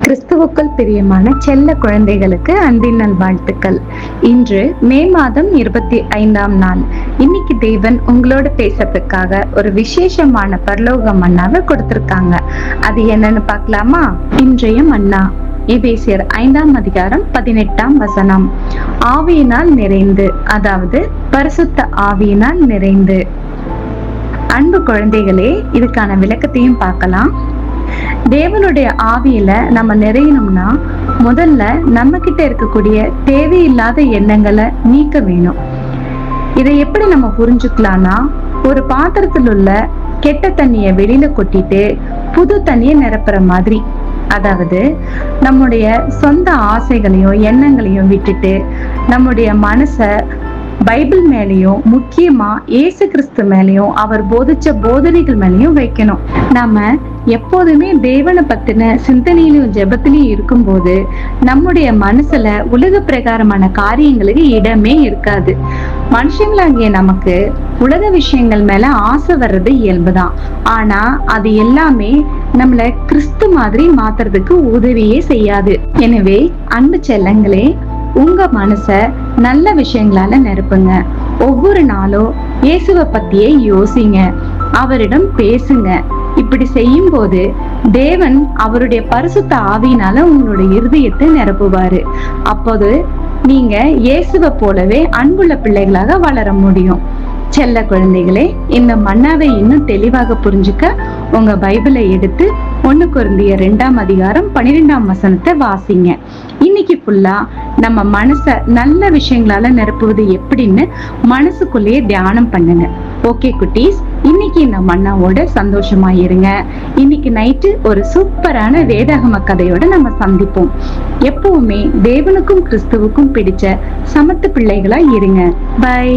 கிறிஸ்துவுக்குள் பிரியமான செல்ல குழந்தைகளுக்கு அன்பின் நல்வாழ்த்துக்கள். இன்று மே மாதம் 25ஆம் நாள். இன்னைக்கு தேவன் உங்களோட பேசுறதுக்காக ஒரு விசேஷமான பரலோக மன்னாவை கொடுத்திருக்காங்க. அது என்னன்னு பார்க்கலாமா? இன்றைய மன்னா எபேசியர் 5ஆம் அதிகாரம் 18ஆம் வசனம். ஆவியினால் நிறைந்து, அதாவது பரிசுத்த ஆவியினால் நிறைந்து. அன்பு குழந்தைகளே, இதுக்கான விளக்கத்தையும் பார்க்கலாம். தேவனுடைய ஆவியில நம்ம நிறையணும்னா முதல்ல நம்ம கிட்ட இருக்கக்கூடிய தேவையில்லாத எண்ணங்களை நீக்க வேணும். இதை எப்படி நம்ம புரிஞ்சுக்கலாம்னா, ஒரு பாத்திரத்தில் உள்ள கெட்ட தண்ணிய வெளியில கொட்டிட்டு புது தண்ணிய நிரப்புற மாதிரி. அதாவது நம்முடைய சொந்த ஆசைகளையும் எண்ணங்களையும் விட்டுட்டு நம்முடைய மனச பைபிள் மேலேயும், முக்கியமா இயேசு கிறிஸ்து மேலேயும், அவர் போதிச்ச போதனைகள் மேலேயும் வைக்கணும். நாம எப்போதுமே தேவனை பத்தின சிந்தனையிலும் ஜெபத்திலையும் இருக்கும்போது நம்முடைய மனசுல உலக பிரகாரமான காரியங்களுக்கு இடமே இருக்காது. மனுஷங்களாகிய நமக்கு உலக விஷயங்கள் மேல ஆசை வர்றது இயல்புதான். ஆனா அது எல்லாமே நம்மள கிறிஸ்து மாதிரி மாத்துறதுக்கு உதவியே செய்யாது. எனவே அன்பு செல்லங்களே, உங்க மனச நல்ல விஷயங்களால நிரப்புங்க. ஒவ்வொரு நாளும் இயேசுவை பத்தியே யோசிங்க, அவரிடம் பேசுங்க. இப்படி செய்யும் போது தேவன் அவருடைய பரிசுத்த ஆவியினால உங்களுடைய இருதயத்தை நிரப்புவாரு. அப்போது நீங்க இயேசுவை போலவே அன்புள்ள பிள்ளைகளாக வளர முடியும். செல்ல குழந்தைகளே, இந்த மன்னாவை இன்னும் தெளிவாக புரிஞ்சுக்க உங்க பைபிளை எடுத்து 1 கொரிந்தியர் 2ஆம் அதிகாரம் 12ஆம் வசனத்தை வாசிங்க. இன்னைக்கு ஃபுல்லா நம்ம மனச நல்ல விஷயங்களால நிரப்புவது எப்படின்னு மனசுக்குள்ளேயே தியானம் பண்ணுங்க. ஓகே குட்டீஸ், இன்னைக்கு இந்த மன்னாவோட சந்தோஷமா இருங்க. இன்னைக்கு நைட்டு ஒரு சூப்பரான வேதாகம கதையோட நம்ம சந்திப்போம். எப்பவுமே தேவனுக்கும் கிறிஸ்துவுக்கும் பிடிச்ச சமத்து பிள்ளைகளா இருங்க. பை.